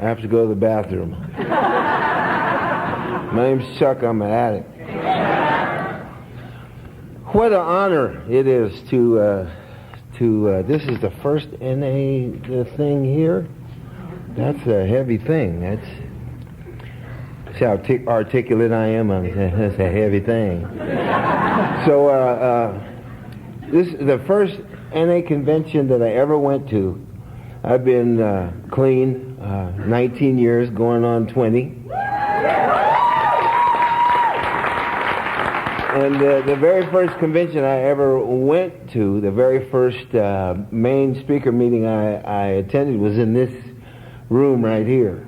have to go to the bathroom. My name's Chuck. I'm an addict. What an honor it is to this is the first NA thing here. That's a heavy thing. That's how articulate I am. That's a heavy thing. So this is the first NA convention that I ever went to. I've been clean 19 years, going on 20. And the very first convention I ever went to, the very first main speaker meeting I attended was in this room right here.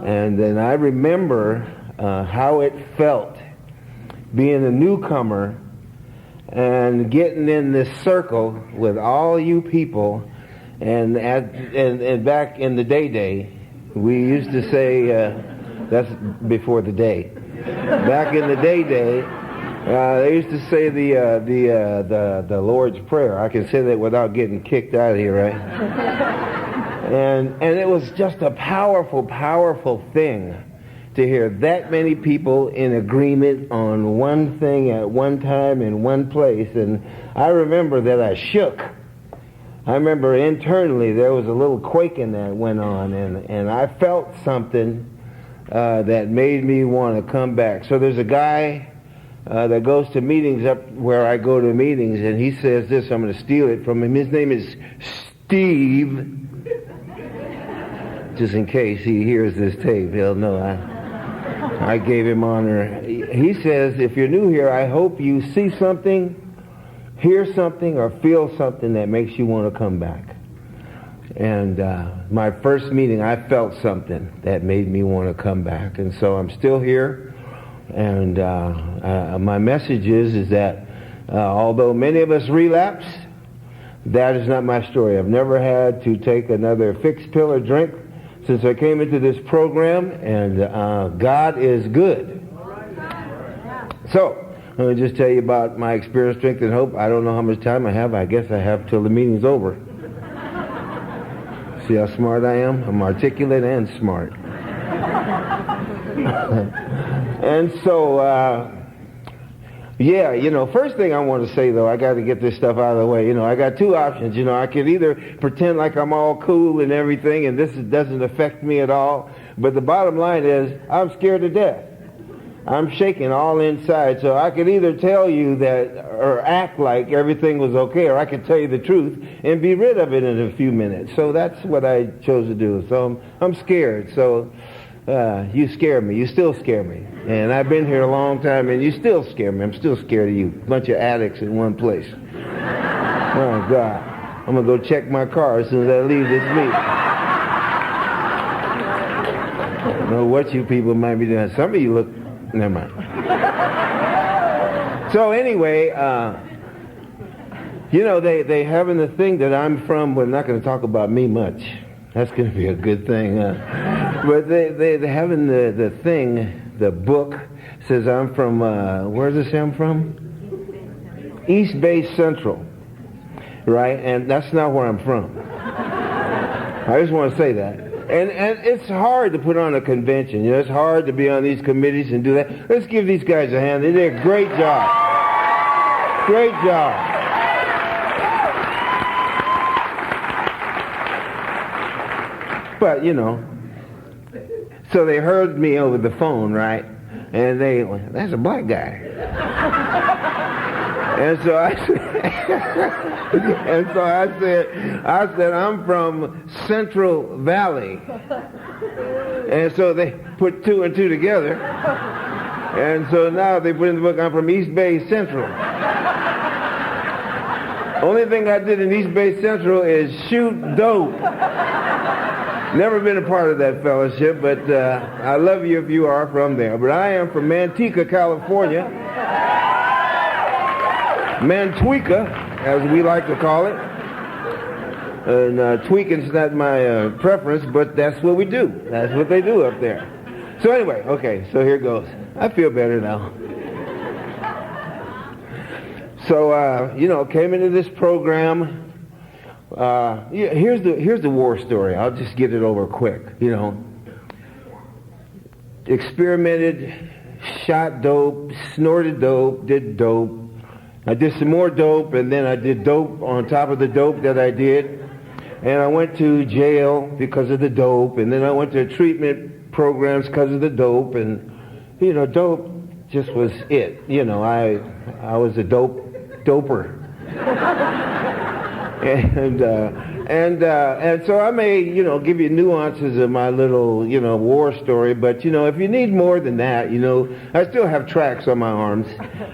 And then I remember how it felt being a newcomer and getting in this circle with all you people. And back in the day, we used to say, that's before the day. Back in the day, they used to say the Lord's Prayer. I can say that without getting kicked out of here, right? And it was just a powerful, powerful thing to hear that many people in agreement on one thing at one time in one place. And I remember that I shook. I remember internally there was a little quaking that went on, and I felt something that made me want to come back. So there's a guy that goes to meetings up where I go to meetings, and he says this, I'm going to steal it from him. His name is Steve. Just in case he hears this tape, he'll know I gave him honor. He says, if you're new here, I hope you see something, hear something, or feel something that makes you want to come back. And my first meeting, I felt something that made me want to come back. And so I'm still here. And my message is that although many of us relapse, that is not my story. I've never had to take another fixed pill or drink since I came into this program, and God is good. So, let me just tell you about my experience, strength, and hope. I don't know how much time I have. I guess I have till the meeting's over. See how smart I am? I'm articulate and smart. And so, yeah, first thing I want to say, though, I got to get this stuff out of the way. I got two options. I could either pretend like I'm all cool and everything, and this doesn't affect me at all. But the bottom line is, I'm scared to death. I'm shaking all inside. So I could either tell you that, or act like everything was okay, or I could tell you the truth and be rid of it in a few minutes. So that's what I chose to do. So I'm scared. So you scare me. You still scare me. And I've been here a long time, and you still scare me. I'm still scared of you. Bunch of addicts in one place. Oh, God. I'm going to go check my car as soon as I leave this meeting. I don't know what you people might be doing. Some of you look... Never mind. So anyway, they having the thing that I'm from. We're not going to talk about me much. That's going to be a good thing. But they having the thing, the book says I'm from, where does it say I'm from? East Bay Central. Right? And that's not where I'm from. I just want to say that. And it's hard to put on a convention. It's hard to be on these committees and do that. Let's give these guys a hand. They did a great job. Great job. But, so they heard me over the phone, right? And they went, that's a black guy. And so I said, I'm from Central Valley. And so they put two and two together. And so now they put in the book, I'm from East Bay Central. Only thing I did in East Bay Central is shoot dope. Never been a part of that fellowship, but I love you if you are from there. But I am from Manteca, California. Manteca, as we like to call it. And tweaking's not my preference, but that's what we do. That's what they do up there. So anyway, okay, so here goes. I feel better now. So, came into this program Here's the war story. I'll just get it over quick. Experimented, shot dope, snorted dope, did dope. I did some more dope, and then I did dope on top of the dope that I did. And I went to jail because of the dope, and then I went to treatment programs because of the dope, and dope just was it. I was a doper. And so I may, give you nuances of my little, war story, but, if you need more than that, I still have tracks on my arms,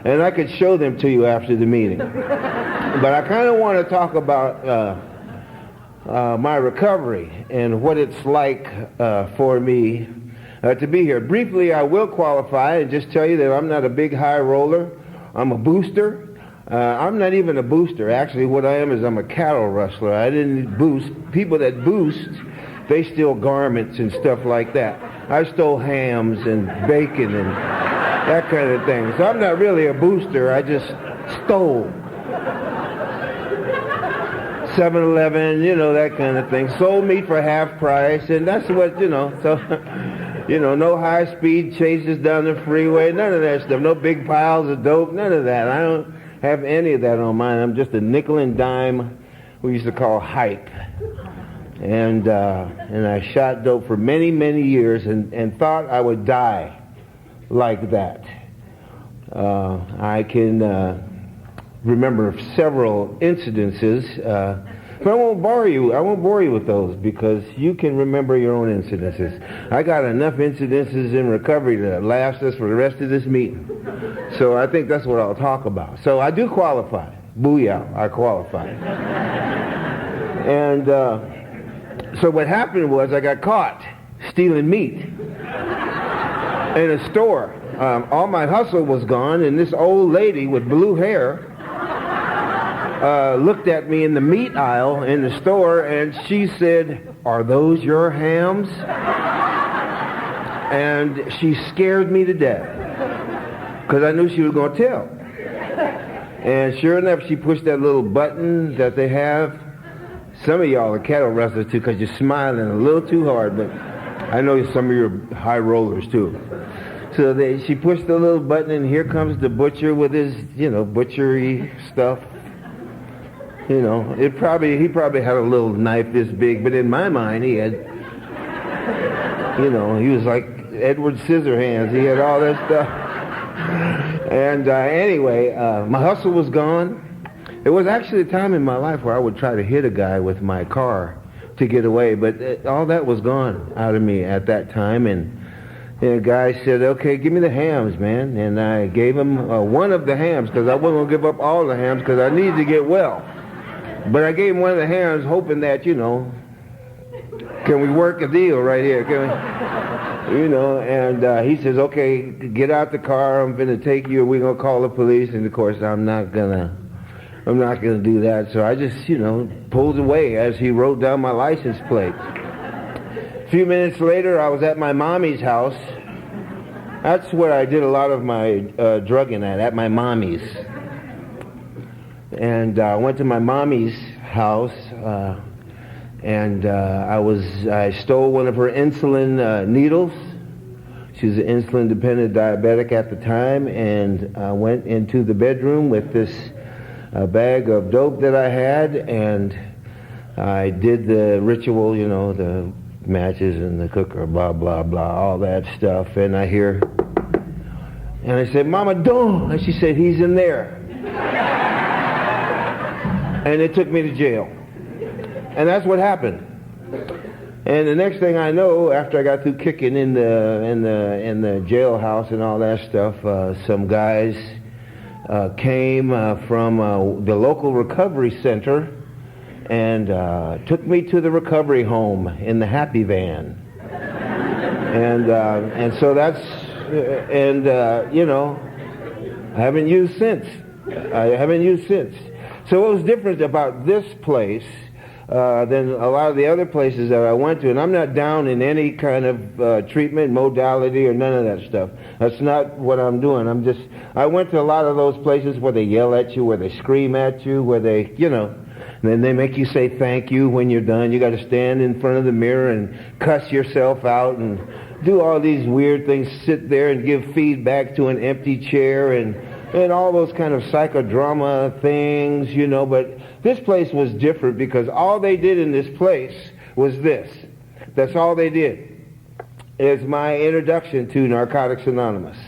and I could show them to you after the meeting. But I kind of want to talk about my recovery and what it's like for me to be here. Briefly, I will qualify and just tell you that I'm not a big high roller. I'm a booster. I'm not even a booster. Actually, what I am is I'm a cattle rustler. I didn't boost. People that boost, they steal garments and stuff like that. I stole hams and bacon and that kind of thing. So I'm not really a booster. I just stole. 7-Eleven, that kind of thing. Sold meat for half price, and that's what, so, no high-speed chases down the freeway, none of that stuff. No big piles of dope, none of that. I don't have any of that on mine. I'm just a nickel and dime we used to call hype. And I shot dope for many, many years and thought I would die like that. I can remember several incidences, but I won't bore you with those because you can remember your own incidences. I got enough incidences in recovery to last us for the rest of this meeting. So I think that's what I'll talk about. So I do qualify. Booyah, I qualify. And so what happened was I got caught stealing meat in a store. All my hustle was gone, and this old lady with blue hair looked at me in the meat aisle in the store, and she said, "Are those your hams?" And she scared me to death because I knew she was going to tell. And sure enough, she pushed that little button that they have. Some of y'all are cattle rustlers too because you're smiling a little too hard, but I know some of you are high rollers too. So she pushed the little button, and here comes the butcher with his, butchery stuff. He probably had a little knife this big, but in my mind he had, he was like Edward Scissorhands. He had all that stuff. And anyway, my hustle was gone. It was actually a time in my life where I would try to hit a guy with my car to get away, but all that was gone out of me at that time. And the guy said, "Okay, give me the hams, man." And I gave him one of the hams because I wasn't going to give up all the hams because I needed to get well. But I gave him one of the hams hoping that, can we work a deal right here? Can we, and he says, "Okay, get out the car. I'm going to take you. We're going to call the police." And of course, I'm not going to do that. So I just, pulled away as he wrote down my license plate. A few minutes later, I was at my mommy's house. That's where I did a lot of my drugging at my mommy's. And I went to my mommy's house, and I stole one of her insulin needles. She was an insulin-dependent diabetic at the time, and I went into the bedroom with this bag of dope that I had, and I did the ritual, the matches and the cooker, blah, blah, blah, all that stuff. And I hear, and I said, "Mama, don't." And she said, "He's in there." And it took me to jail. And that's what happened. And the next thing I know, after I got through kicking in the jailhouse and all that stuff, some guys came from the local recovery center and took me to the recovery home in the Happy Van. And so that's, I haven't used since. So what was different about this place than a lot of the other places that I went to, and I'm not down in any kind of treatment, modality, or none of that stuff. That's not what I'm doing. I went to a lot of those places where they yell at you, where they scream at you, where they, Then they make you say thank you when you're done. You got to stand in front of the mirror and cuss yourself out and do all these weird things, sit there and give feedback to an empty chair and all those kind of psychodrama things, you know. But this place was different because all they did in this place was this. That's all they did. It's my introduction to Narcotics Anonymous.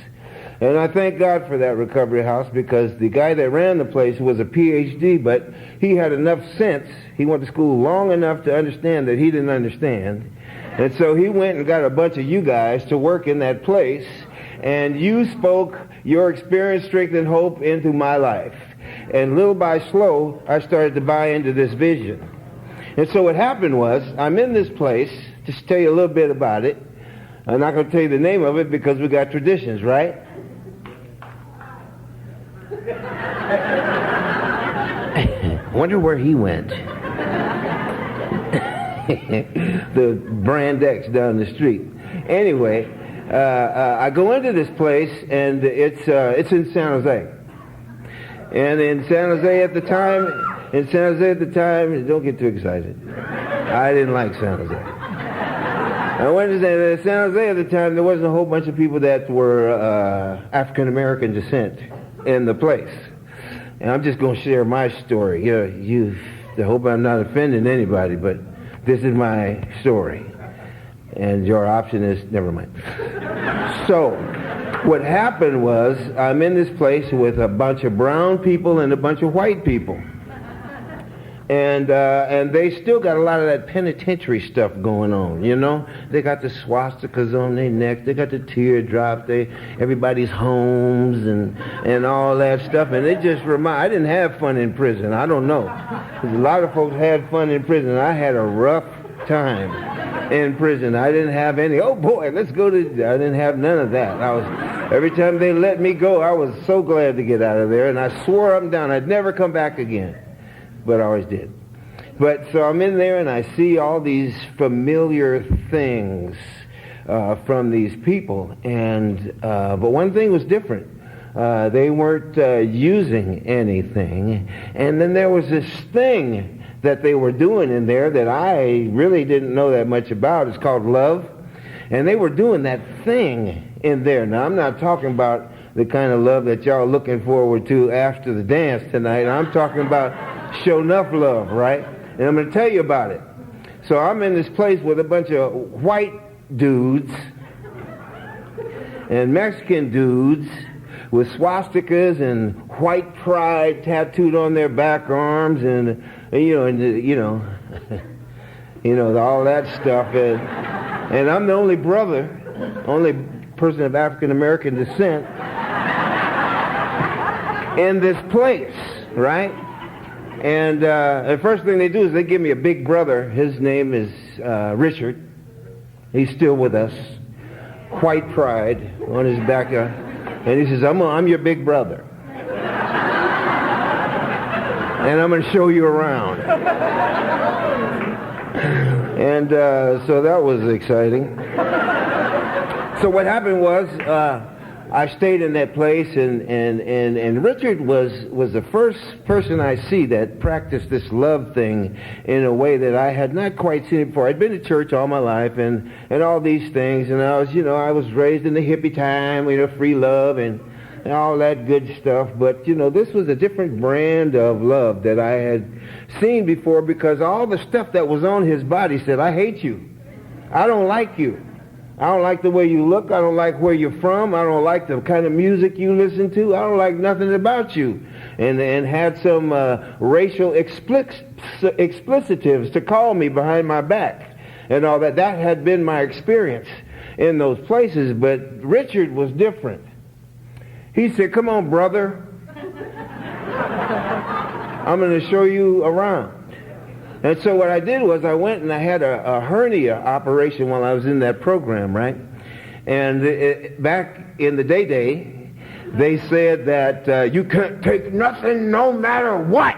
And I thank God for that recovery house, because the guy that ran the place was a PhD, but he had enough sense. He went to school long enough to understand that he didn't understand. And so he went and got a bunch of you guys to work in that place, and you spoke your experience, strength, and hope into my life. And little by slow, I started to buy into this vision. And so what happened was, I'm in this place, just to tell you a little bit about it. I'm not going to tell you the name of it because we got traditions, right? Wonder where he went. The Brand X down the street. Anyway, I go into this place, and it's in San Jose. And in San Jose at the time, don't get too excited. I didn't like San Jose. I went to San Jose at the time. There wasn't a whole bunch of people that were African American descent in the place. And I'm just going to share my story. I hope I'm not offending anybody, but this is my story. And your option is, never mind. So, what happened was, I'm in this place with a bunch of brown people and a bunch of white people. And they still got a lot of that penitentiary stuff going on, you know? They got the swastikas on their neck, they got the teardrops, everybody's homes and all that stuff. And it just I didn't have fun in prison, I don't know. 'Cause a lot of folks had fun in prison. I had a rough time in prison. I didn't have any, oh boy, let's go to, I didn't have none of that. Every time they let me go, I was so glad to get out of there. And I swore up and down I'd never come back again. But I always did. But so I'm in there and I see all these familiar things from these people. And but one thing was different. They weren't using anything. And then there was this thing that they were doing in there that I really didn't know that much about. It's called love. And they were doing that thing in there. Now, I'm not talking about the kind of love that y'all are looking forward to after the dance tonight. I'm talking about show enough love, right? And I'm going to tell you about it. So I'm in this place with a bunch of white dudes and Mexican dudes with swastikas and white pride tattooed on their back arms and all that stuff. And I'm the only brother, only person of African American descent in this place, right? And the first thing they do is they give me a big brother. His name is Richard. He's still with us. White pride on his back. And he says, I'm your big brother. And I'm going to show you around. And so that was exciting. So what happened was, I stayed in that place, and Richard was the first person I see that practiced this love thing in a way that I had not quite seen it before. I'd been to church all my life and all these things, and I was raised in the hippie time, free love and all that good stuff. But this was a different brand of love that I had seen before, because all the stuff that was on his body said, I hate you. I don't like you. I don't like the way you look. I don't like where you're from. I don't like the kind of music you listen to. I don't like nothing about you. And had some racial explicitives to call me behind my back and all that. That had been my experience in those places. But Richard was different. He said, come on, brother. I'm going to show you around. And so what I did was I went and I had a hernia operation while I was in that program, right? And back in the day, they said that you can't take nothing no matter what.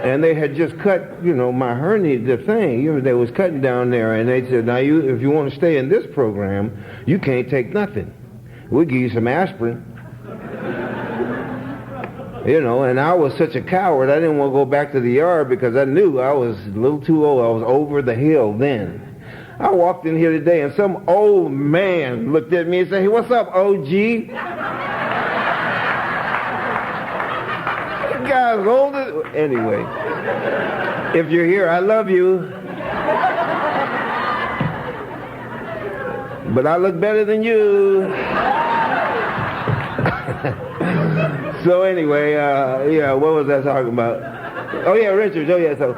And they had just cut, my hernia, the thing, they was cutting down there, and they said, now if you want to stay in this program, you can't take nothing. We'll give you some aspirin. And I was such a coward, I didn't want to go back to the yard because I knew I was a little too old. I was over the hill then. I walked in here today and some old man looked at me and said, "Hey, what's up, OG?" That guy's older. Anyway, if you're here, I love you. But I look better than you. So anyway, what was I talking about? Oh yeah, Richards. Oh yeah, so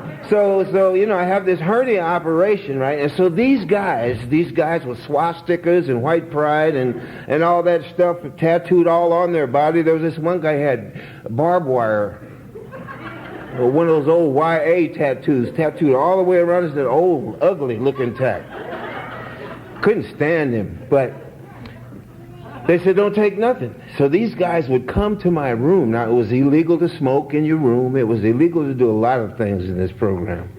I have this hernia operation, right? And so these guys with swastikas and white pride and all that stuff tattooed all on their body. There was this one guy had barbed wire, or one of those old YA tattoos tattooed all the way around. It's an old, ugly looking tat. Couldn't stand him, but they said, "Don't take nothing." So these guys would come to my room. Now, it was illegal to smoke in your room. It was illegal to do a lot of things in this program.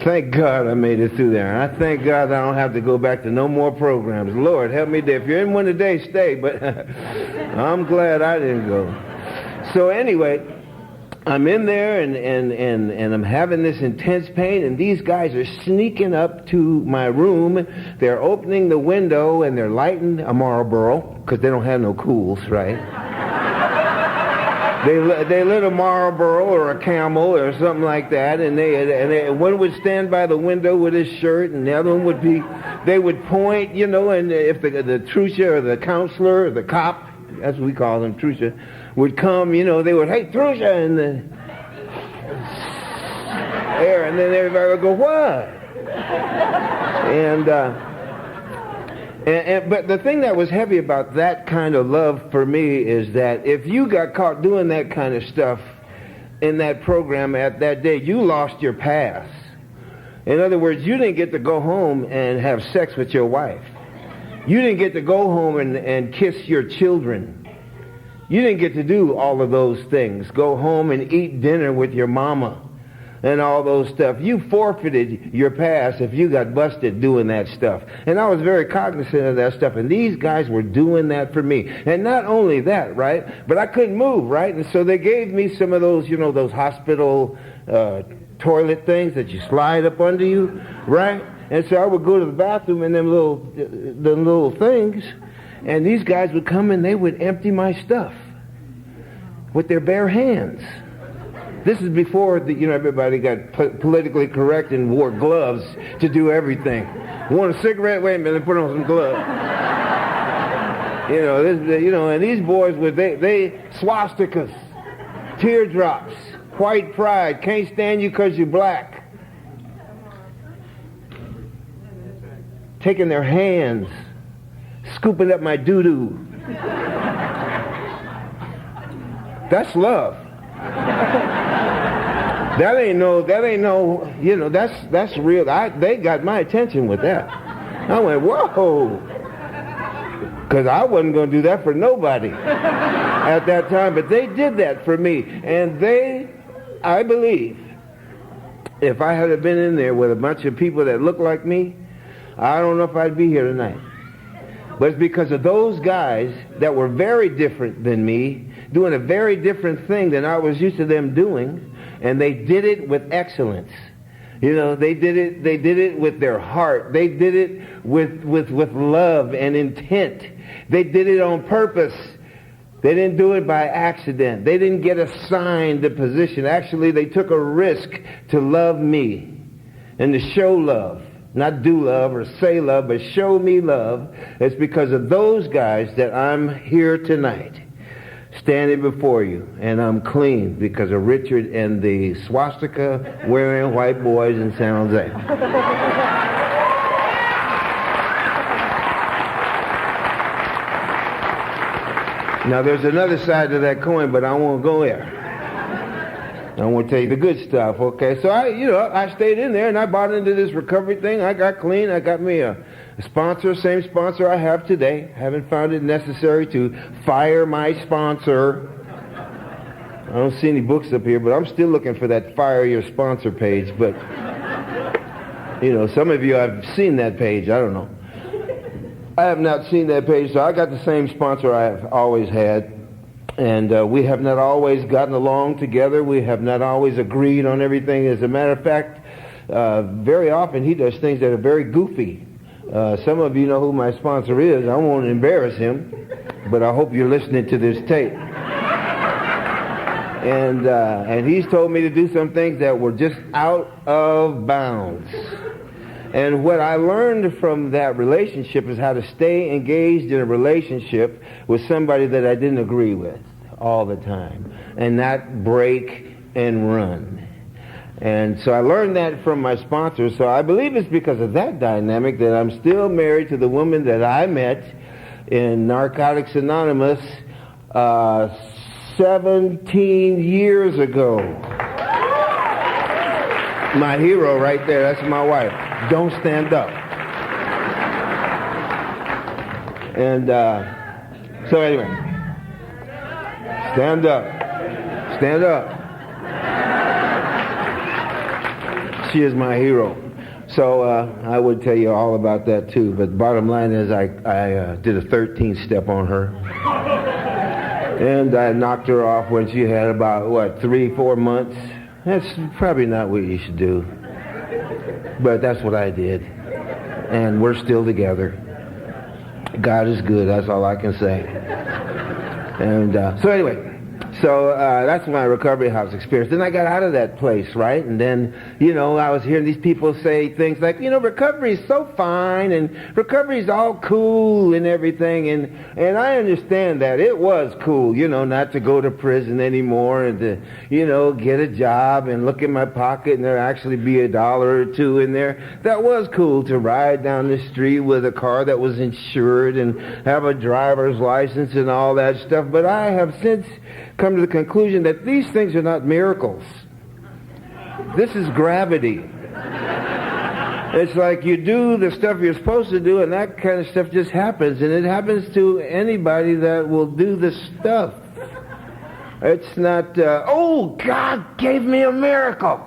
Thank God I made it through there. And I thank God I don't have to go back to no more programs. Lord, help me there. If you're in one today, stay. But I'm glad I didn't go. So anyway, I'm in there and I'm having this intense pain, and these guys are sneaking up to my room. They're opening the window and they're lighting a Marlboro because they don't have no cools, right? They lit a Marlboro or a Camel or something like that, and one would stand by the window with his shirt, and the other one would they would point, and if the Trusha or the counselor or the cop, that's what we call them, Trusha, would come, they would, "Hey, Trusha," in the air, and then everybody would go, "What?" But the thing that was heavy about that kind of love for me is that if you got caught doing that kind of stuff in that program at that day, you lost your pass. In other words, you didn't get to go home and have sex with your wife. You didn't get to go home and kiss your children. You didn't get to do all of those things. Go home and eat dinner with your mama and all those stuff. You forfeited your pass if you got busted doing that stuff. And I was very cognizant of that stuff. And these guys were doing that for me. And not only that, right? But I couldn't move, right? And so they gave me some of those, those hospital toilet things that you slide up under you, right? And so I would go to the bathroom in them little things. And these guys would come and they would empty my stuff with their bare hands. This is before everybody got politically correct and wore gloves to do everything. Want a cigarette? Wait a minute, put on some gloves. And these boys they swastikas, teardrops, white pride, can't stand you because you're black. Taking their hands, scooping up my doo-doo. That's love. That ain't no, that's real. They got my attention with that. I went, whoa. Because I wasn't going to do that for nobody at that time. But they did that for me. And I believe, if I had been in there with a bunch of people that looked like me, I don't know if I'd be here tonight. But it's because of those guys that were very different than me, doing a very different thing than I was used to them doing, and they did it with excellence. They did it with their heart. They did it with love and intent. They did it on purpose. They didn't do it by accident. They didn't get assigned a position. Actually, they took a risk to love me and to show love. Not do love or say love, but show me love. It's because of those guys that I'm here tonight, standing before you, and I'm clean because of Richard and the swastika wearing white boys in San Jose. Now there's another side to that coin, but I won't go there. I want to tell you the good stuff, okay? So I stayed in there and I bought into this recovery thing. I got clean. I got me a sponsor, same sponsor I have today. Haven't found it necessary to fire my sponsor. I don't see any books up here, but I'm still looking for that fire your sponsor page. But, some of you have seen that page. I don't know. I have not seen that page, so I got the same sponsor I have always had. And we have not always gotten along together. We have not always agreed on everything. As a matter of fact, very often he does things that are very goofy. Some of you know who my sponsor is. I won't embarrass him, but I hope you're listening to this tape. And he's told me to do some things that were just out of bounds. And what I learned from that relationship is how to stay engaged in a relationship with somebody that I didn't agree with all the time, and not break and run. And so I learned that from my sponsor. So I believe it's because of that dynamic that I'm still married to the woman that I met in Narcotics Anonymous 17 years ago. My hero right there, that's my wife. Don't stand up. And so anyway, stand up. Stand up. She is my hero. So I would tell you all about that too. But bottom line is I did a 13 step on her. And I knocked her off when she had about, 3-4 months. That's probably not what you should do. But that's what I did. And we're still together. God is good, that's all I can say. And so anyway, that's my recovery house experience. Then I got out of that place, right? And then, I was hearing these people say things like, recovery is so fine and recovery is all cool and everything. And I understand that. It was cool, not to go to prison anymore and to, get a job and look in my pocket and there actually be $1 or $2 in there. That was cool, to ride down the street with a car that was insured and have a driver's license and all that stuff. But I have since come to the conclusion that these things are not miracles. This is gravity. It's like you do the stuff you're supposed to do and that kind of stuff just happens, and it happens to anybody that will do the stuff. It's not, God gave me a miracle.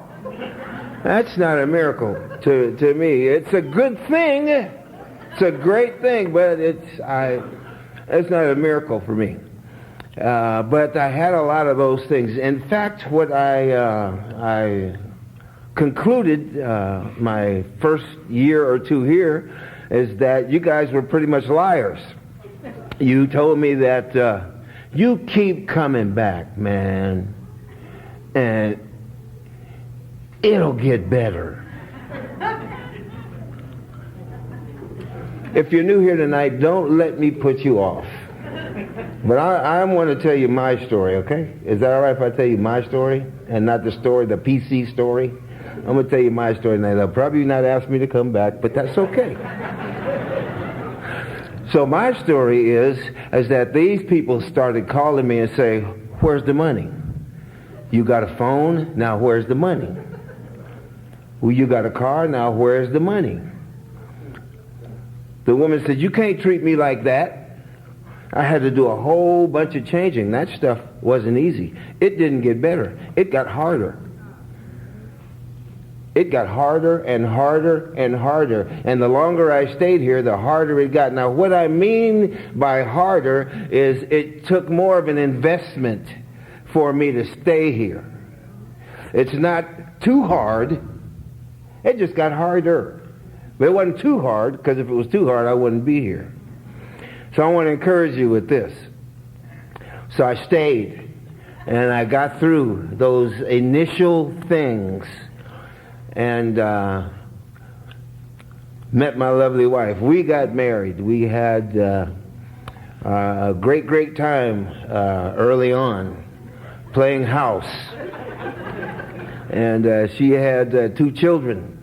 That's not a miracle to me. It's a good thing. It's a great thing, but it's not a miracle for me. But I had a lot of those things. In fact, what I concluded my first year or two here is that you guys were pretty much liars. You told me that you keep coming back, man, and it'll get better. If you're new here tonight, don't let me put you off. But I want to tell you my story, okay? Is that all right if I tell you my story and not the story, the PC story? I'm going to tell you my story tonight. They'll probably not ask me to come back, but that's okay. So my story is that these people started calling me and say, where's the money? You got a phone? Now where's the money? Well, you got a car? Now where's the money? The woman said, you can't treat me like that. I had to do a whole bunch of changing. That stuff wasn't easy. It didn't get better. It got harder. It got harder and harder and harder. And the longer I stayed here, the harder it got. Now, what I mean by harder is it took more of an investment for me to stay here. It's not too hard. It just got harder. But it wasn't too hard, because if it was too hard, I wouldn't be here. So I want to encourage you with this. So I stayed, and I got through those initial things, and met my lovely wife. We got married. We had a great time early on, playing house. And she had 2 children,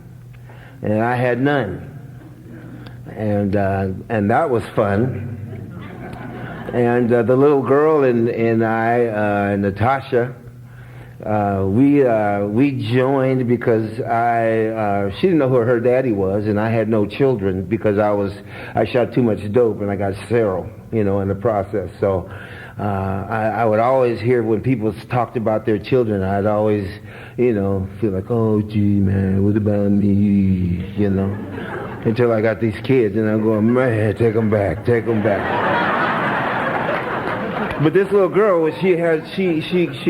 and I had none. And that was fun. And the little girl and I, Natasha, we joined because she didn't know who her daddy was, and I had no children because I shot too much dope and I got sterile, in the process. So I would always hear when people talked about their children, I'd always, feel like, oh gee man, what about me, until I got these kids, and I'm going, man, take them back. But this little girl, she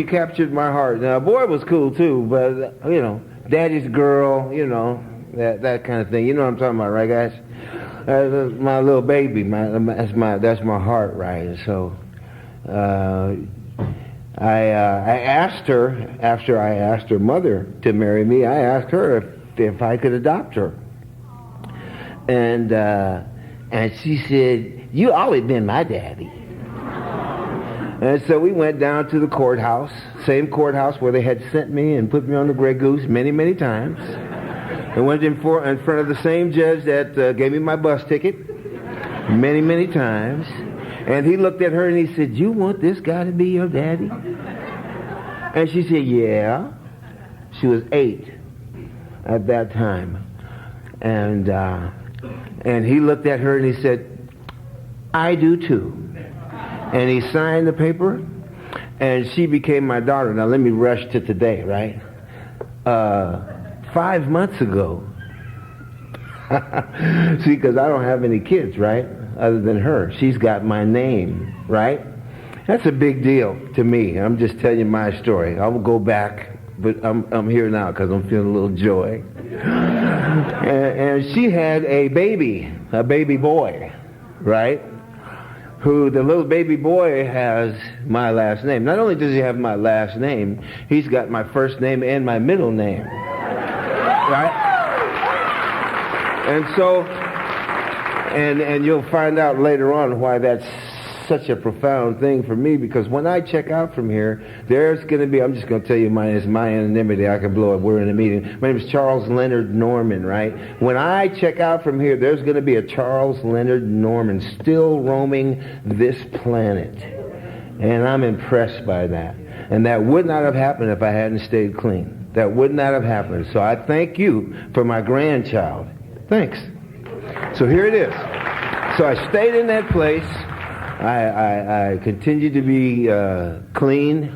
captured my heart. Now, a boy was cool too, but daddy's girl, that kind of thing. You know what I'm talking about, right, guys? That's my little baby. That's my heart, right? So, I asked her after I asked her mother to marry me. I asked her if I could adopt her, and she said, "You always been my daddy." And so we went down to the courthouse, same courthouse where they had sent me and put me on the Grey Goose many, many times. And went in front of the same judge that gave me my bus ticket many, many times. And he looked at her and he said, "You want this guy to be your daddy?" And she said, "Yeah." She was 8 at that time. And he looked at her and he said, "I do too." And he signed the paper, and she became my daughter. Now let me rush to today, right? 5 months ago. See, because I don't have any kids, right? Other than her. She's got my name, right? That's a big deal to me. I'm just telling you my story. I will go back, but I'm here now because I'm feeling a little joy. And she had a baby boy, right? Who the little baby boy has my last name. Not only does he have my last name, he's got my first name and my middle name. Right? And so, and you'll find out later on why that's such a profound thing for me, because when I check out from here, there's going to be, I'm just going to tell you it's my anonymity, I can blow it, we're in a meeting. My name is Charles Leonard Norman, right? When I check out from here, there's going to be a Charles Leonard Norman still roaming this planet. And I'm impressed by that. And that would not have happened if I hadn't stayed clean. That would not have happened. So I thank you for my grandchild. Thanks. So here it is. So I stayed in that place. I continued to be clean,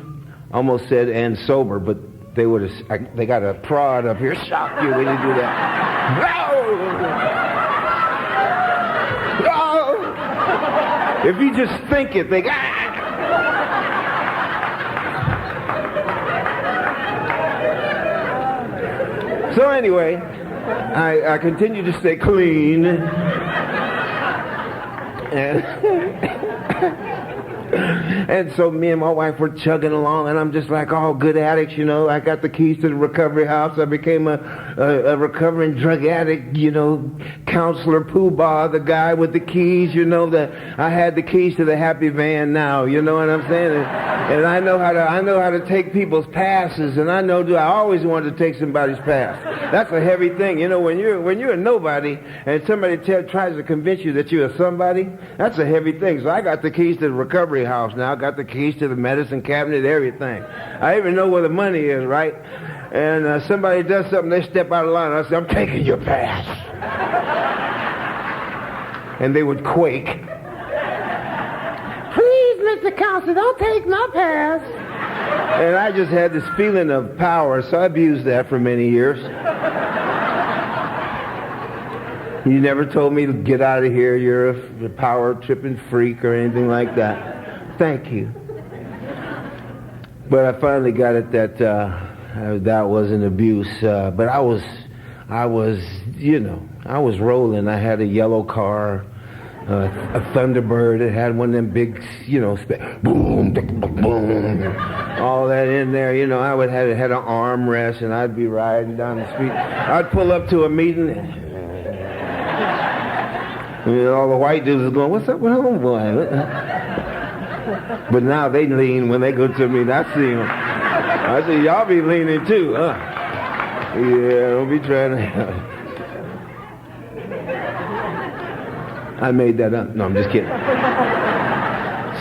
almost said, and sober, but they got a prod up here. Shock you when you do that. No! No! If you just think it, they So anyway, I continue to stay clean. And so me and my wife were chugging along, and I'm just like all good addicts, I got the keys to the recovery house. I became a recovering drug addict, counselor poobah, the guy with the keys, that I had the keys to the happy van now, you know what I'm saying? And I know how to take people's passes, and I always wanted to take somebody's pass. That's a heavy thing, when you're a nobody and somebody tries to convince you that you're a somebody, that's a heavy thing. So I got the keys to the recovery house now. I got the keys to the medicine cabinet, everything. I even know where the money is, right? And somebody does something, they step out of line, and I say, "I'm taking your pass." And they would quake. "Please, Mr. Counselor, don't take my pass." And I just had this feeling of power, so I abused that for many years. You never told me to get out of here, you're a power-tripping freak or anything like that. Thank you. But I finally got it that that was an abuse. But I was rolling. I had a yellow car, a Thunderbird. It had one of them big, boom, boom, all that in there. I would had an armrest, and I'd be riding down the street. I'd pull up to a meeting. All the white dudes are going, "What's up with homeboy?" But now they lean when they go to me. I see them. I say, "Y'all be leaning too, huh?" Yeah, don't be trying to. I made that up. No, I'm just kidding.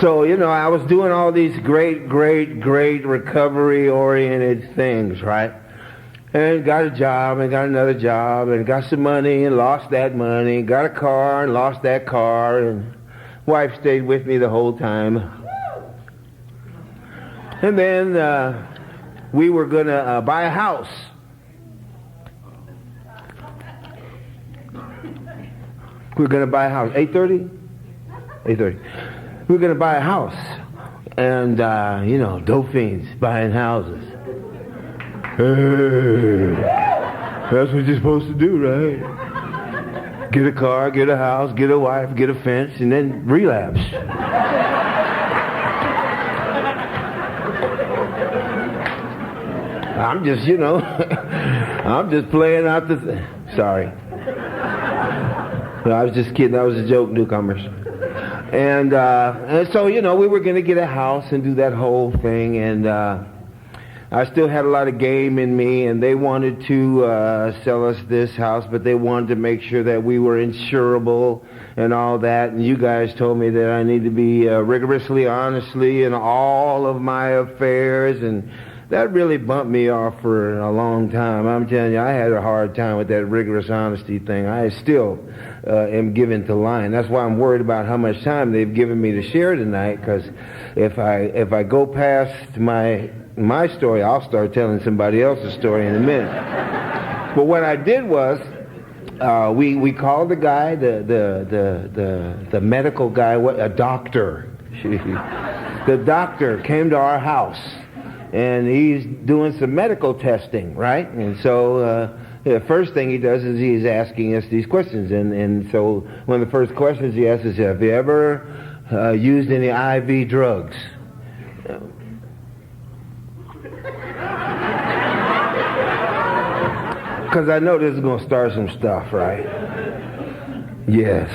So, I was doing all these great recovery-oriented things, right? And got a job, and got another job, and got some money, and lost that money. Got a car, and lost that car, and wife stayed with me the whole time. And then we were going to buy a house. We were going to buy a house. 8:30? 8:30. We were going to buy a house. And, dope fiends buying houses. Hey, that's what you're supposed to do, right? Get a car, get a house, get a wife, get a fence, and then relapse. I'm just, I'm just playing out the... Sorry. No, I was just kidding. That was a joke, newcomers. And so, we were going to get a house and do that whole thing. And I still had a lot of game in me. And they wanted to sell us this house, but they wanted to make sure that we were insurable and all that. And you guys told me that I need to be rigorously honestly in all of my affairs. And that really bumped me off for a long time. I'm telling you, I had a hard time with that rigorous honesty thing. I still am given to lying. That's why I'm worried about how much time they've given me to share tonight, because if I go past my story, I'll start telling somebody else's story in a minute. But what I did was, we called the guy, the medical guy, a doctor. The doctor came to our house. And he's doing some medical testing, right? And so the first thing he does is he's asking us these questions. And so one of the first questions he asks is, have you ever used any IV drugs? Because I know this is going to start some stuff, right? Yes.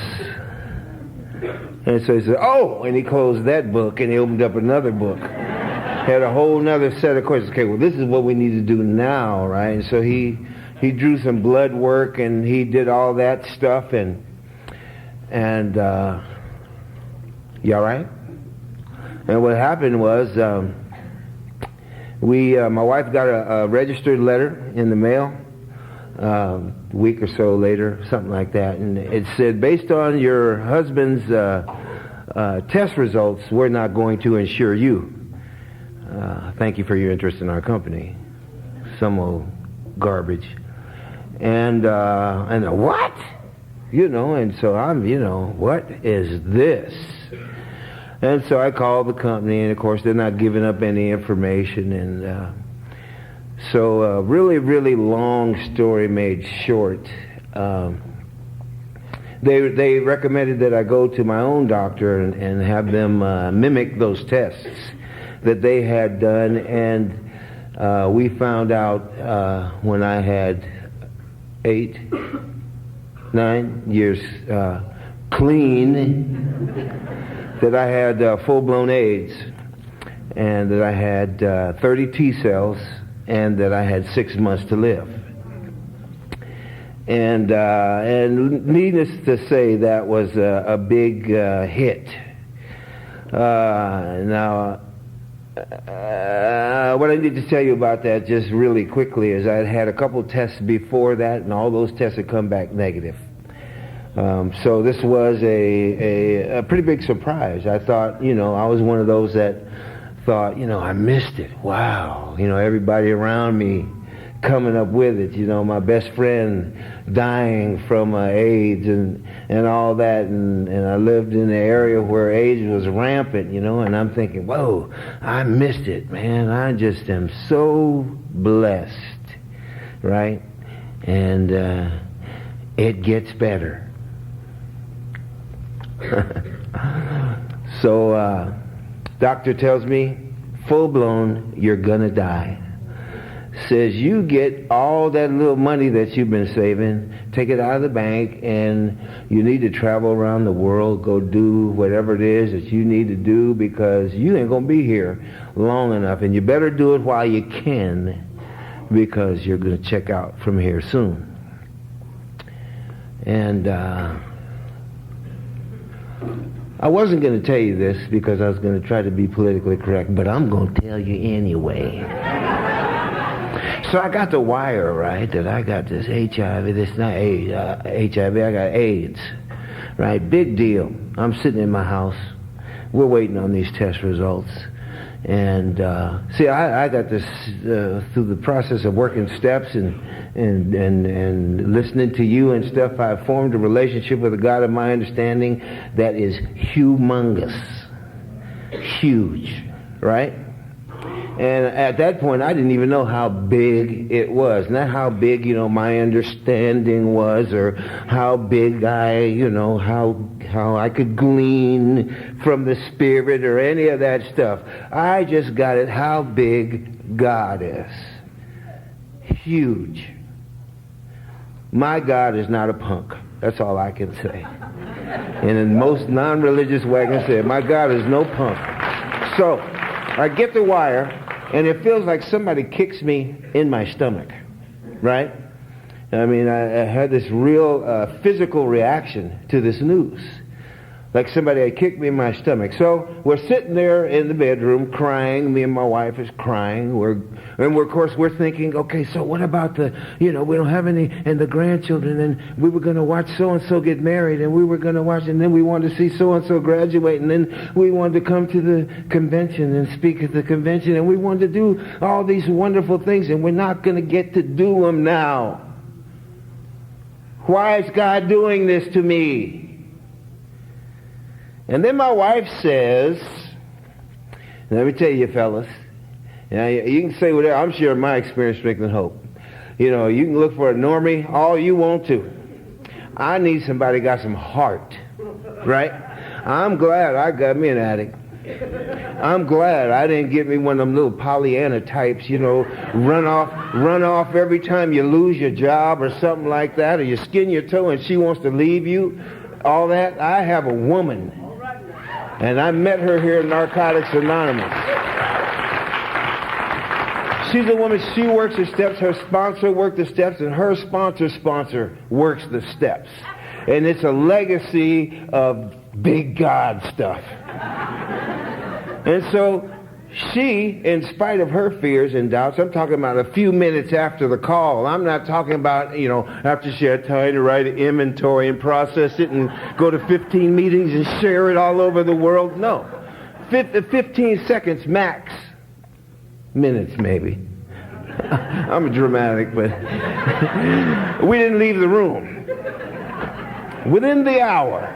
And so he said, oh, and he closed that book and he opened up another book. Had a whole nother set of questions. Okay, well, this is what we need to do now, right? And so he drew some blood work and he did all that stuff and you all right? And what happened was my wife got a registered letter in the mail a week or so later, something like that, and it said, based on your husband's test results, we're not going to insure you. Thank you for your interest in our company. Some old garbage. And what? And so I'm, what is this? And so I called the company, and of course they're not giving up any information. And so really, really long story made short. They recommended that I go to my own doctor and have them mimic those tests that they had done, and we found out when I had 9 years clean that I had full-blown AIDS, and that I had 30 T cells, and that I had 6 months to live. And needless to say, that was a big hit. Now, what I need to tell you about that just really quickly is I'd had a couple tests before that, and all those tests had come back negative. So this was a pretty big surprise. I thought, I was one of those that thought, I missed it. Wow. Everybody around me coming up with it. My best friend dying from AIDS and all that. And I lived in an area where AIDS was rampant, and I'm thinking, whoa, I missed it, man. I just am so blessed, right? And it gets better. So doctor tells me, full-blown, you're gonna die. Says you get all that little money that you've been saving, take it out of the bank, and you need to travel around the world, go do whatever it is that you need to do, because you ain't gonna be here long enough, and you better do it while you can, because you're gonna check out from here soon. And I wasn't going to tell you this because I was going to try to be politically correct, but I'm going to tell you anyway. So I got the wire, right, that I got this HIV, this not HIV, I got AIDS, right? Big deal. I'm sitting in my house. We're waiting on these test results. And see, I got this through the process of working steps and listening to you and stuff. I've formed a relationship with a God of my understanding that is humongous, huge. right? And at that point, I didn't even know how big it was. Not how big, my understanding was, or how big how I could glean from the Spirit or any of that stuff. I just got it how big God is. Huge. My God is not a punk. That's all I can say. And in the most non-religious way I can say it, my God is no punk. So, I get the wire, and it feels like somebody kicks me in my stomach, right? I mean, I had this real physical reaction to this news. Like somebody had kicked me in my stomach. So we're sitting there in the bedroom crying. Me and my wife is crying. Of course, we're thinking, okay, so what about we don't have any, and the grandchildren, and we were going to watch so-and-so get married, and we were going to watch, and then we wanted to see so-and-so graduate, and then we wanted to come to the convention and speak at the convention, and we wanted to do all these wonderful things, and we're not going to get to do them now. Why is God doing this to me? And then my wife says, let me tell you, fellas, you can say whatever. I'm sure my experience, strength, and hope. You can look for a normie all you want to. I need somebody got some heart, right? I'm glad I got me an addict. I'm glad I didn't get me one of them little Pollyanna types, run off every time you lose your job or something like that, or you skin your toe and she wants to leave you, all that. I have a woman. And I met her here in Narcotics Anonymous. She's a woman, she works the steps, her sponsor works the steps, and her sponsor works the steps. And it's a legacy of big God stuff. And so she, in spite of her fears and doubts, I'm talking about a few minutes after the call. I'm not talking about, after she had time to write an inventory and process it and go to 15 meetings and share it all over the world. No. 15 seconds max. Minutes, maybe. I'm dramatic, but we didn't leave the room. Within the hour.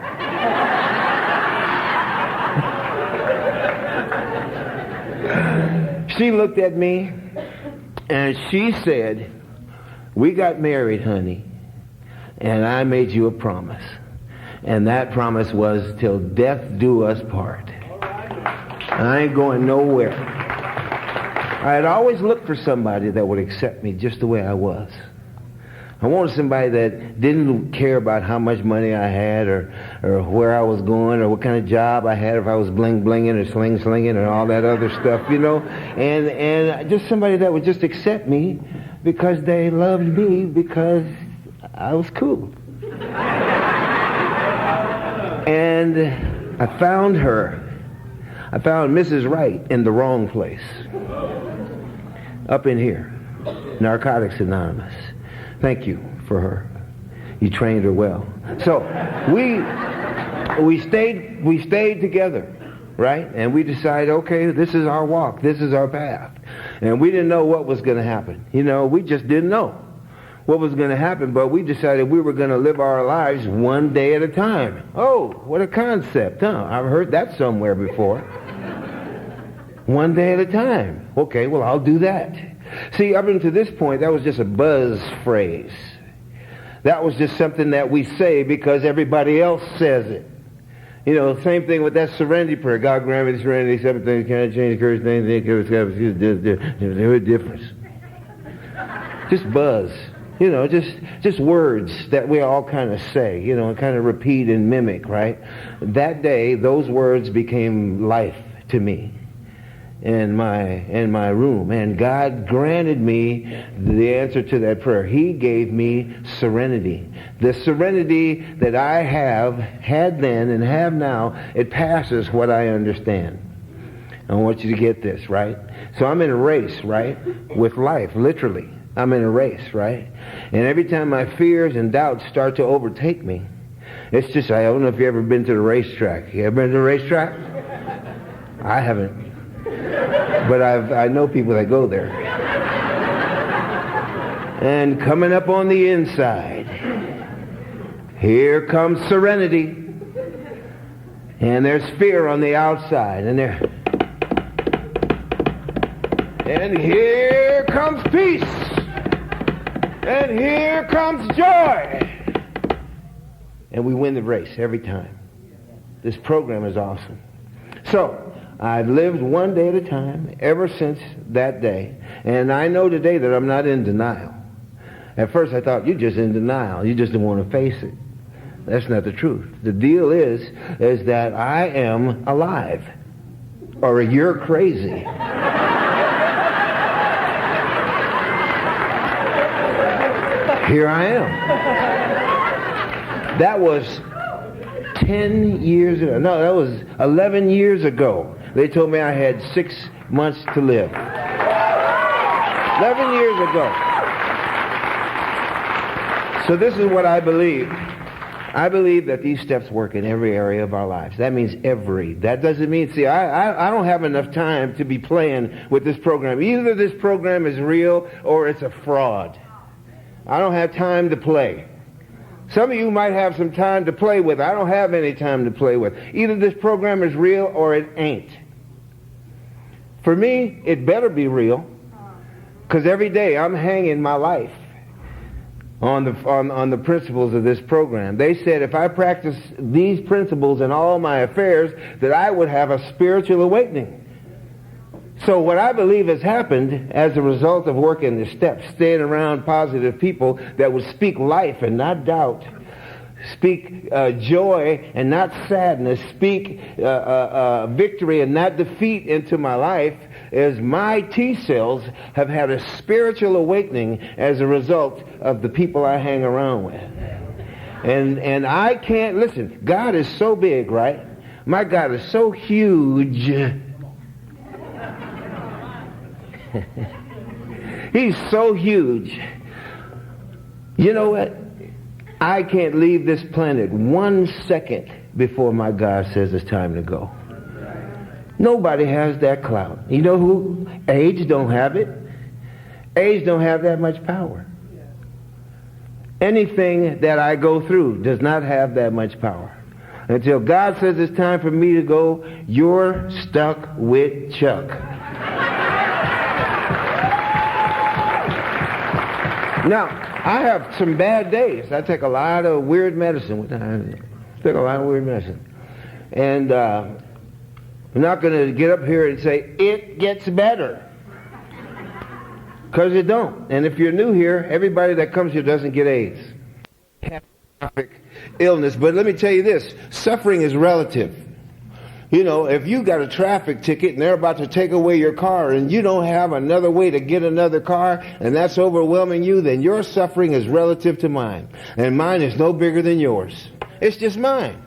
She looked at me and she said, we got married, honey, and I made you a promise. And that promise was till death do us part. I ain't going nowhere. I had always looked for somebody that would accept me just the way I was. I wanted somebody that didn't care about how much money I had or where I was going or what kind of job I had, if I was bling-blinging or sling-slinging and all that other stuff, And just somebody that would just accept me because they loved me because I was cool. And I found her. I found Mrs. Right in the wrong place. Up in here. Narcotics Anonymous. Thank you for her. You trained her well. So we stayed together, right? And we decided, okay, this is our walk. This is our path. And we didn't know what was going to happen. We just didn't know what was going to happen, but we decided we were going to live our lives one day at a time. Oh, what a concept, huh? I've heard that somewhere before. One day at a time. Okay, well, I'll do that. See, up until this point, that was just a buzz phrase. That was just something that we say because everybody else says it. Same thing with that serenity prayer. God grant me the serenity, seven things cannot change, courage, anything, there's a difference. Just buzz. Just words that we all kind of say, and kind of repeat and mimic, right? That day, those words became life to me. In my room, and God granted me the answer to that prayer. He gave me serenity. The serenity that I had then and have now, it passes what I understand. I want you to get this, right? So I'm in a race, right? With life, literally. I'm in a race, right? And every time my fears and doubts start to overtake me, it's just, I don't know if you've ever been to the racetrack. You ever been to the racetrack? I haven't. But I know people that go there. And coming up on the inside, here comes serenity. And there's fear on the outside. And And here comes peace. And here comes joy. And we win the race every time. This program is awesome. So, I've lived one day at a time ever since that day. And I know today that I'm not in denial. At first I thought, you're just in denial. You just don't want to face it. That's not the truth. The deal is that I am alive. Or you're crazy. Here I am. That was 10 years ago. No, that was 11 years ago. They told me I had 6 months to live. 11 years ago. So this is what I believe. I believe that these steps work in every area of our lives. That means every. That doesn't mean, see, I don't have enough time to be playing with this program. Either this program is real or it's a fraud. I don't have time to play. Some of you might have some time to play with. I don't have any time to play with. Either this program is real or it ain't. For me, it better be real, because every day I'm hanging my life on the principles of this program. They said if I practice these principles in all my affairs, that I would have a spiritual awakening. So what I believe has happened as a result of working the steps, staying around positive people that would speak life and not doubt, speak joy and not sadness, speak victory and not defeat into my life, is my T cells have had a spiritual awakening as a result of the people I hang around with. And I can't, listen, God is so big, right? My God is so huge. He's so huge. You know what? I can't leave this planet 1 second before my God says it's time to go. Nobody has that clout. You know who? Age don't have it. Age don't have that much power. Anything that I go through does not have that much power. Until God says it's time for me to go, you're stuck with Chuck. Now, I have some bad days. I take a lot of weird medicine. And I'm not going to get up here and say, it gets better. Because it don't. And if you're new here, everybody that comes here doesn't get AIDS. Illness. But let me tell you this, suffering is relative. You know, if you got a traffic ticket and they're about to take away your car and you don't have another way to get another car and that's overwhelming you, then your suffering is relative to mine. And mine is no bigger than yours. It's just mine.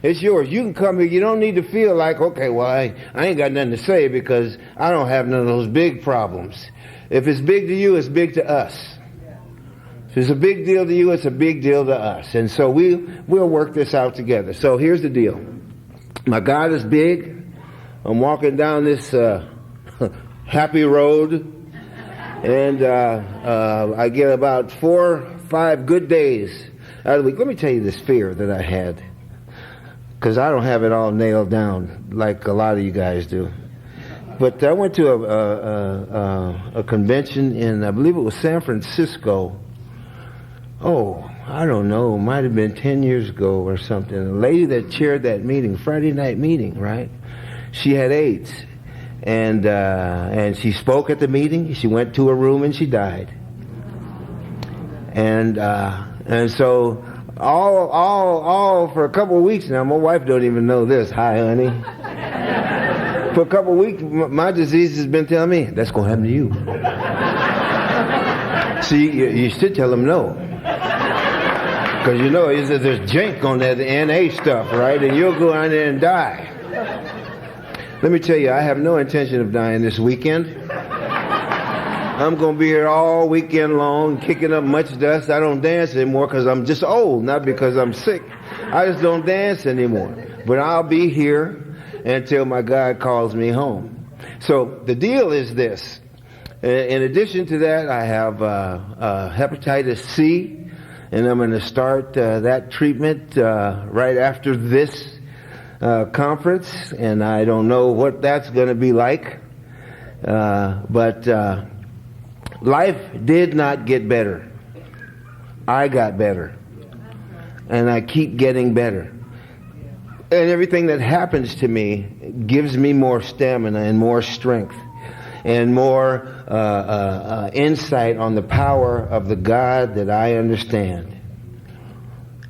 It's yours. You can come here. You don't need to feel like, okay, well, I ain't got nothing to say because I don't have none of those big problems. If it's big to you, it's big to us. If it's a big deal to you, it's a big deal to us. And so we'll work this out together. So here's the deal. My God is big. I'm walking down this happy road, and I get about 4 or 5 good days out of the week. Let me tell you this fear that I had, because I don't have it all nailed down like a lot of you guys do. But I went to a convention in, I believe it was San Francisco. Oh, I don't know, might have been 10 years ago or something. The lady that chaired that meeting, Friday night meeting, right? She had AIDS. And she spoke at the meeting. She went to her room and she died. And so all for a couple of weeks now, my wife don't even know this. Hi, honey. For a couple of weeks, my disease has been telling me, that's going to happen to you. See, you should tell them no. Because you know, there's jink on that NA stuff, right? And you'll go out there and die. Let me tell you, I have no intention of dying this weekend. I'm going to be here all weekend long, kicking up much dust. I don't dance anymore because I'm just old, not because I'm sick. I just don't dance anymore. But I'll be here until my God calls me home. So the deal is this. In addition to that, I have hepatitis C. And I'm going to start that treatment right after this conference. And I don't know what that's going to be like. But life did not get better. I got better. And I keep getting better. And everything that happens to me gives me more stamina and more strength and more insight on the power of the God that I understand.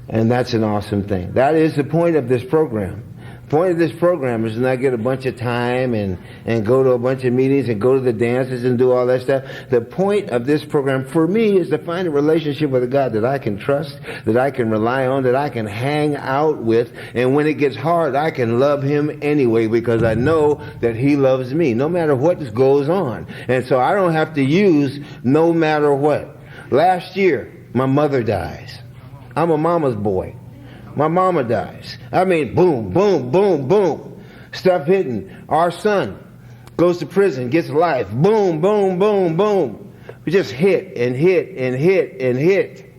And that's an awesome thing. That is the point of this program. The point of this program is to not get a bunch of time and go to a bunch of meetings and go to the dances and do all that stuff. The point of this program for me is to find a relationship with a God that I can trust, that I can rely on, that I can hang out with. And when it gets hard, I can love Him anyway because I know that He loves me no matter what goes on. And so I don't have to use no matter what. Last year, my mother dies. I'm a mama's boy. My mama dies. I mean, boom, boom, boom, boom. Stuff hitting. Our son goes to prison, gets life. Boom, boom, boom, boom. We just hit and hit and hit and hit.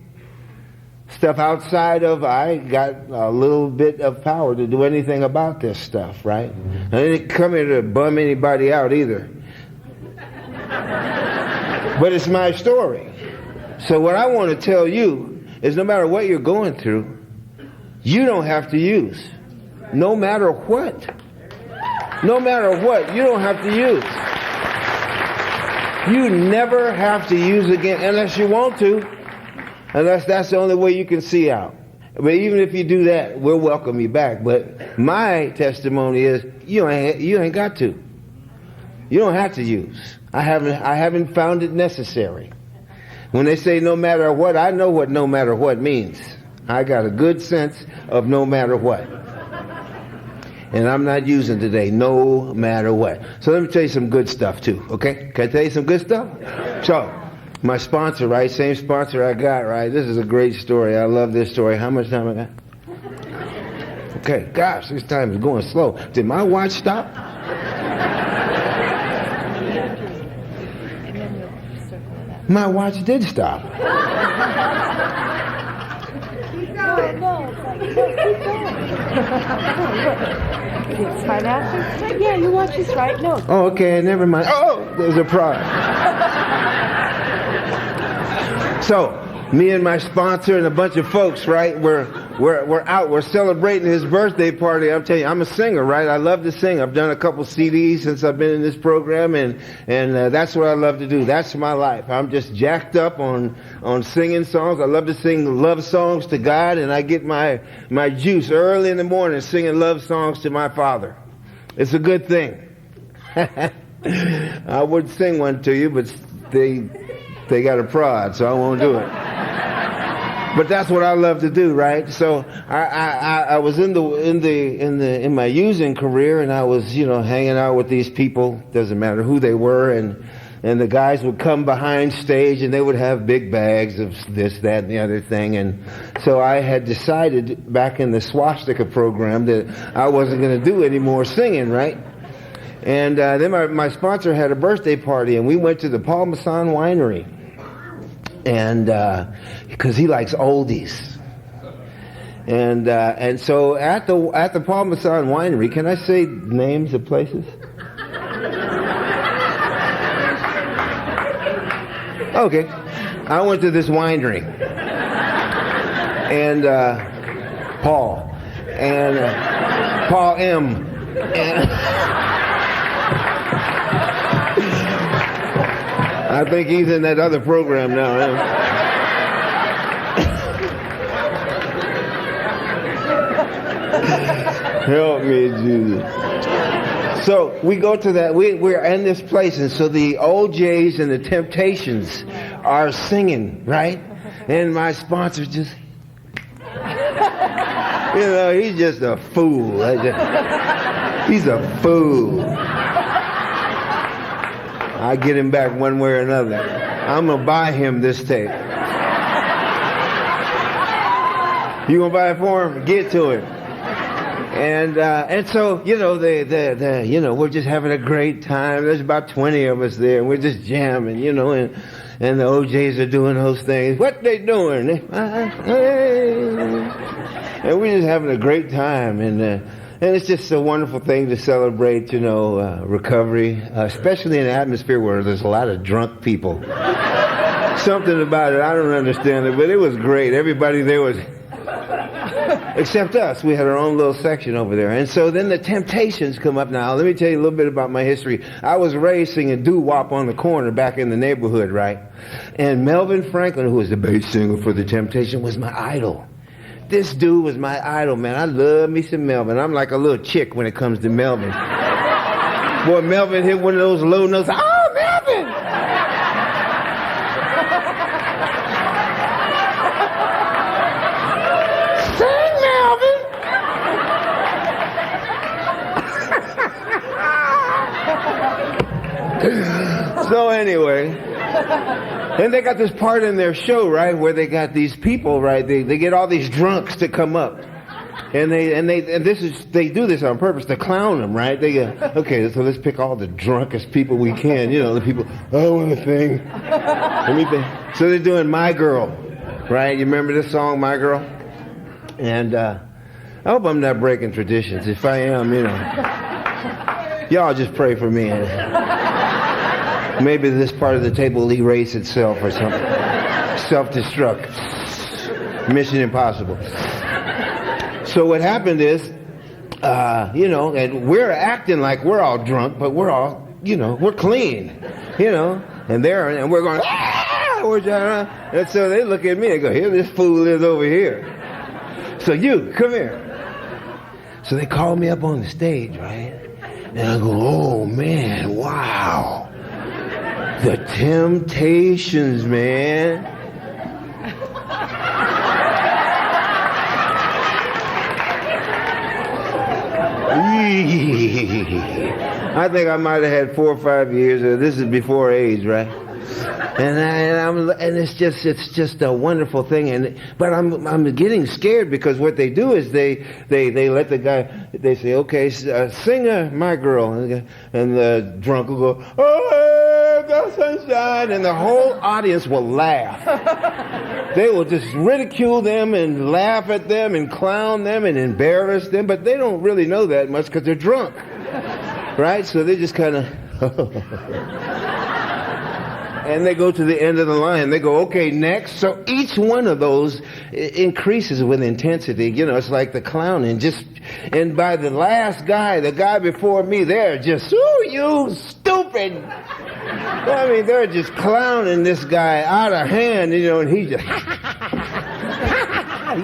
Stuff outside of I got a little bit of power to do anything about this stuff, right? I didn't come here to bum anybody out either. But it's my story. So what I want to tell you is no matter what you're going through, you don't have to use. No matter what. No matter what, you don't have to use. You never have to use again unless you want to. Unless that's the only way you can see out. But even if you do that, we'll welcome you back. But my testimony is you ain't got to. You don't have to use. I haven't found it necessary. When they say no matter what, I know what no matter what means. I got a good sense of no matter what. And I'm not using today no matter what. So let me tell you some good stuff too, okay? Can I tell you some good stuff? So, my sponsor, right? Same sponsor I got, right? This is a great story. I love this story. How much time I got? Okay, gosh, this time is going slow. Did my watch stop? My watch did stop. It's financial. Yeah, your watch is right. No. Oh, okay, never mind. Oh, there's a problem. So, me and my sponsor and a bunch of folks, right? We're out. We're celebrating his birthday party. I'm telling you, I'm a singer, right? I love to sing. I've done a couple CDs since I've been in this program, and that's what I love to do. That's my life. I'm just jacked up on singing songs. I love to sing love songs to God, and I get my juice early in the morning singing love songs to my Father. It's a good thing. I would sing one to you, but they got a prod, so I won't do it. But that's what I love to do, right? So I was in my using career, and I was, hanging out with these people. Doesn't matter who they were, and the guys would come behind stage, and they would have big bags of this, that, and the other thing. And so I had decided back in the swastika program that I wasn't going to do any more singing, right? And then my sponsor had a birthday party, and we went to the Paul Masson Winery. And because he likes oldies, and so at the Paul Masson Winery, can I say names of places? Okay, I went to this winery, and Paul M. And I think he's in that other program now. Help me, Jesus. So we go to that. We're in this place, and so the OJs and the Temptations are singing, right? And my sponsor just, he's just a fool. He's a fool. I get him back one way or another. I'm going to buy him this tape. You going to buy it for him? Get to it. And so, we're just having a great time. There's about 20 of us there, and we're just jamming, and the OJs are doing those things. What they doing? And we're just having a great time. And it's just a wonderful thing to celebrate, recovery, especially in an atmosphere where there's a lot of drunk people. Something about it, I don't understand it, but it was great. Everybody there was, except us. We had our own little section over there. And so then the Temptations come up now. Let me tell you a little bit about my history. I was raised singing doo-wop on the corner back in the neighborhood, right? And Melvin Franklin, who was the bass singer for the Temptation, was my idol. This dude was my idol, man. I love me some Melvin. I'm like a little chick when it comes to Melvin. Boy, Melvin hit one of those low notes. Oh, Melvin! Sing, Melvin! So anyway... And they got this part in their show, right, where they got these people, right? They get all these drunks to come up, and they do this on purpose to clown them, right? They go, okay, so let's pick all the drunkest people we can, the people. I want to sing. Let me think. So they're doing "My Girl," right? You remember this song, "My Girl"? And I hope I'm not breaking traditions. If I am, y'all just pray for me. Maybe this part of the table will erase itself or something. Self-destruct. Mission impossible. So what happened is, and we're acting like we're all drunk, but we're all, we're clean, and we're going, and so they look at me and go, here this fool is over here. So you, come here. So they call me up on the stage, right? And I go, oh man, wow. The Temptations, man. I think I might have had 4 or 5 years. This is before age, right? And it's just a wonderful thing. But I'm getting scared because what they do is they let the guy, they say, okay, sing "My Girl," and the drunk will go, oh, the sunshine, and the whole audience will laugh. They will just ridicule them and laugh at them and clown them and embarrass them, but they don't really know that much because they're drunk, right? So they just kind of. And they go to the end of the line. They go, okay, next. So each one of those increases with intensity. It's like the clowning. And by the last guy, the guy before me, they're just, ooh, you stupid. I mean, they're just clowning this guy out of hand, and he just,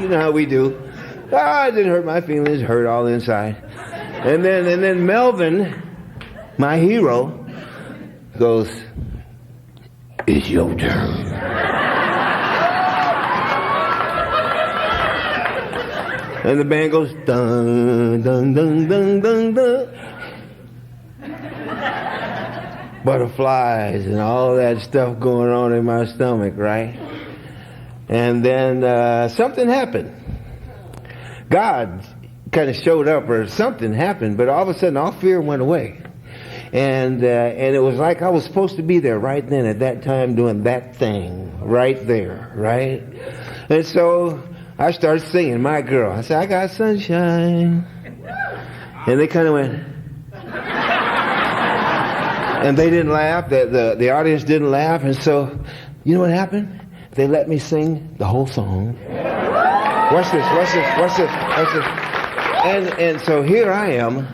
you know how we do. It didn't hurt my feelings, hurt all inside. And then Melvin, my hero, goes, it's your turn. And the band goes, dun, dun, dun, dun, dun, dun. Butterflies and all that stuff going on in my stomach, right? And then something happened. God kind of showed up, or something happened, but all of a sudden all fear went away. And it was like I was supposed to be there right then at that time doing that thing right there, right? And so I started singing "My Girl." I said, I got sunshine. And they kind of went. And they didn't laugh. The audience didn't laugh. And so, you know what happened? They let me sing the whole song. Watch this. And so here I am.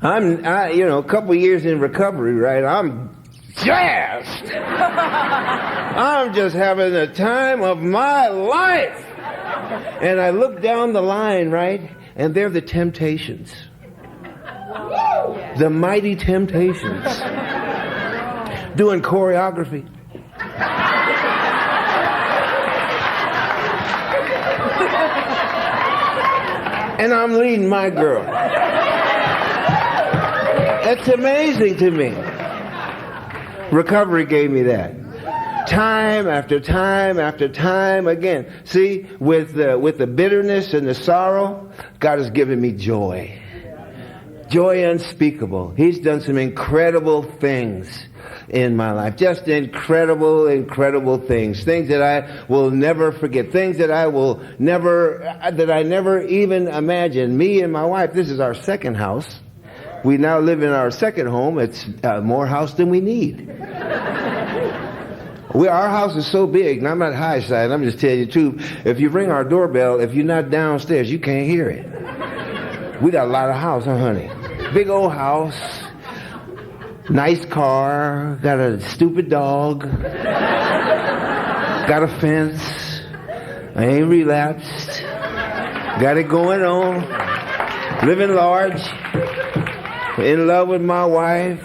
I'm a couple years in recovery, right? I'm jazzed. I'm just having the time of my life. And I look down the line, right? And they're the Temptations. The mighty Temptations. Doing choreography. And I'm leading "My Girl." It's amazing to me. Recovery gave me that. Time after time after time again. See, with the bitterness and the sorrow, God has given me joy. Joy unspeakable. He's done some incredible things in my life. Just incredible, incredible things. Things that I will never forget. Things that I never even imagined. Me and my wife, this is our second house. We now live in our second home. It's more house than we need. Our house is so big, and I'm not high side, I'm just telling you the truth. If you ring our doorbell, if you're not downstairs, you can't hear it. We got a lot of house, huh, honey? Big old house, nice car, got a stupid dog, got a fence, I ain't relapsed, got it going on, living large, in love with my wife.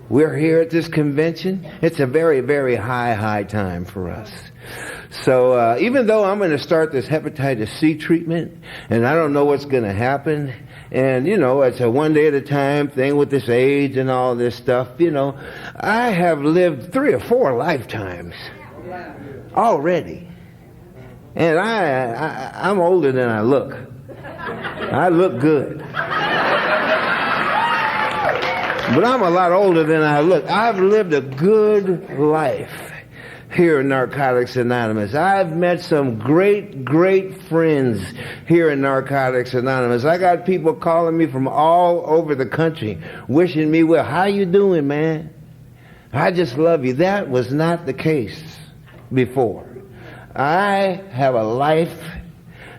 We're here at this convention. It's a very, very high time for us. So even though I'm going to start this hepatitis C treatment, and I don't know what's going to happen, and, you know, it's a one day at a time thing with this AIDS and all this stuff, you know, I have lived 3 or 4 lifetimes already. And I'm older than I look. I look good. But I'm a lot older than I look. I've lived a good life here in Narcotics Anonymous. I've met some great friends here in Narcotics Anonymous. I got people calling me from all over the country, wishing me well. How you doing, man? I just love you. That was not the case before. I have a life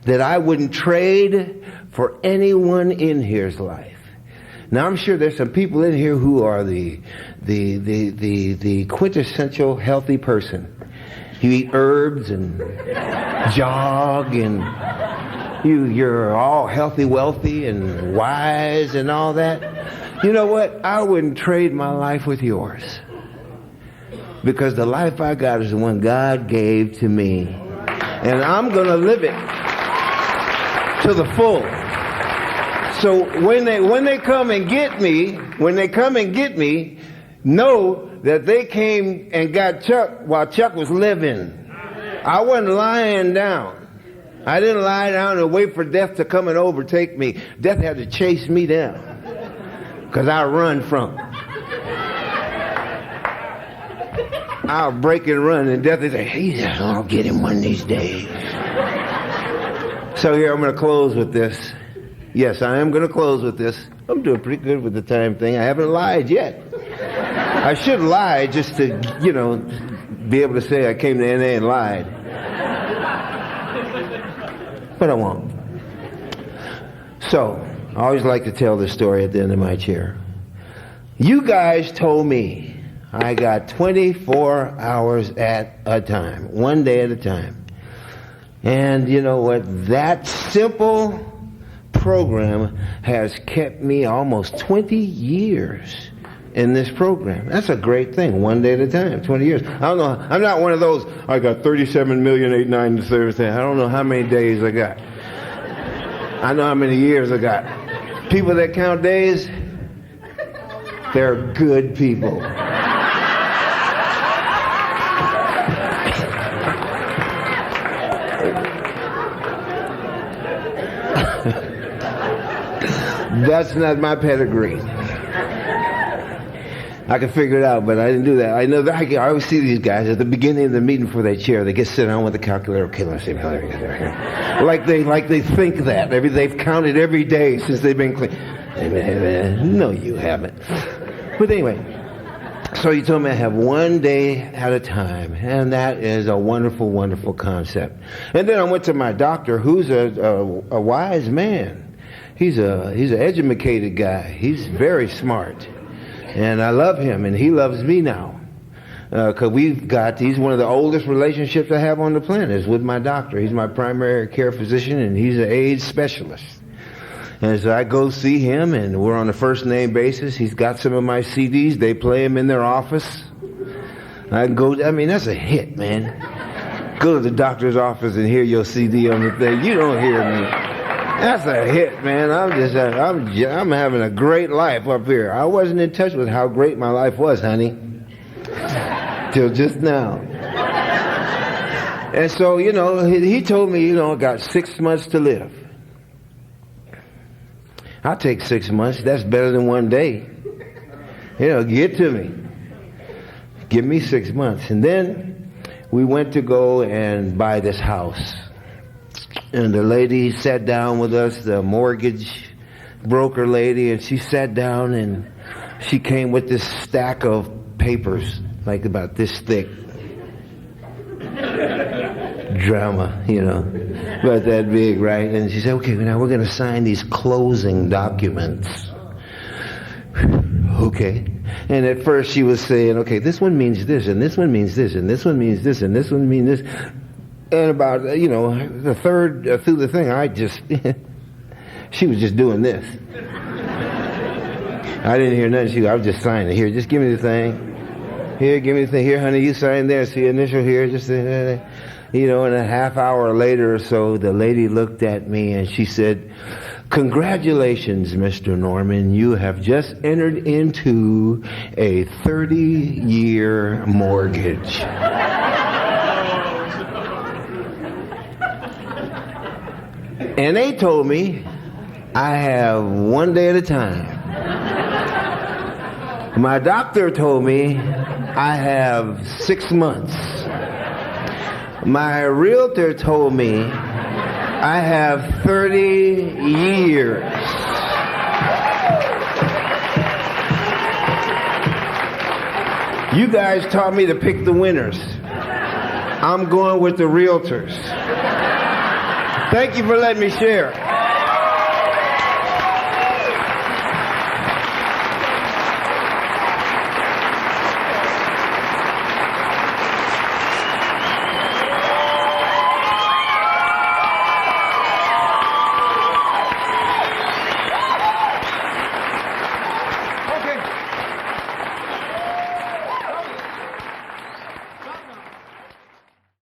that I wouldn't trade for anyone in here's life. Now, I'm sure there's some people in here who are the quintessential healthy person. You eat herbs and jog, and you're all healthy, wealthy, and wise and all that. You know what? I wouldn't trade my life with yours. Because the life I got is the one God gave to me. And I'm going to live it to the full. So when they come and get me, know that they came and got Chuck while Chuck was living. I wasn't lying down. I didn't lie down and wait for death to come and overtake me. Death had to chase me down because I run from it. I'll break and run, and death is like, hey, I'll get him one of these days. So here I'm going to close with this. Yes, I am going to close with this. I'm doing pretty good with the time thing. I haven't lied yet. I should lie just to, you know, be able to say I came to NA and lied. But I won't. So, I always like to tell this story at the end of my chair. You guys told me I got 24 hours at a time, one day at a time. And you know what? That simple program has kept me almost 20 years in this program. That's a great thing. One day at a time, 20 years. I don't know. I'm not one of those, I got 37,893,000. I don't know how many days I got. I know how many years I got. People that count days, they're good people. That's not my pedigree. I can figure it out, but I didn't do that. I know that I always see these guys at the beginning of the meeting before they chair. They get sit down with the calculator. Okay, let's see. Like they think that. They've counted every day since they've been clean. No, you haven't. But anyway, so you told me I have one day at a time, and that is a wonderful, wonderful concept. And then I went to my doctor, who's a wise man. He's an educated guy. He's very smart. And I love him, and he loves me now. Because he's one of the oldest relationships I have on the planet is with my doctor. He's my primary care physician, and he's an AIDS specialist. And so I go see him, and we're on a first name basis. He's got some of my CDs. They play them in their office. That's a hit, man. Go to the doctor's office and hear your CD on the thing. You don't hear me. That's a hit, man. I'm having a great life up here. I wasn't in touch with how great my life was, honey, till just now. And so, you know, he told me, you know, I got 6 months to live. I'll take 6 months. That's better than 1 day. Get to me. Give me 6 months. And then we went to go and buy this house. And the lady sat down with us, the mortgage broker lady, and she sat down and she came with this stack of papers, like about this thick. Drama, about that big, right? And she said, okay, now we're going to sign these closing documents. Okay. And at first she was saying, okay, this one means this, and this one means this, and this one means this, and this one means this. And about, the third through the thing, she was just doing this. I didn't hear nothing. I was just signing. Here, just give me the thing. Here, give me the thing. Here, honey, you sign there. See initial here. Just, and a half hour later or so, the lady looked at me and she said, congratulations, Mr. Norman. You have just entered into a 30-year mortgage. And they told me I have 1 day at a time. My doctor told me I have 6 months. My realtor told me I have 30 years. You guys taught me to pick the winners. I'm going with the realtors. Thank you for letting me share.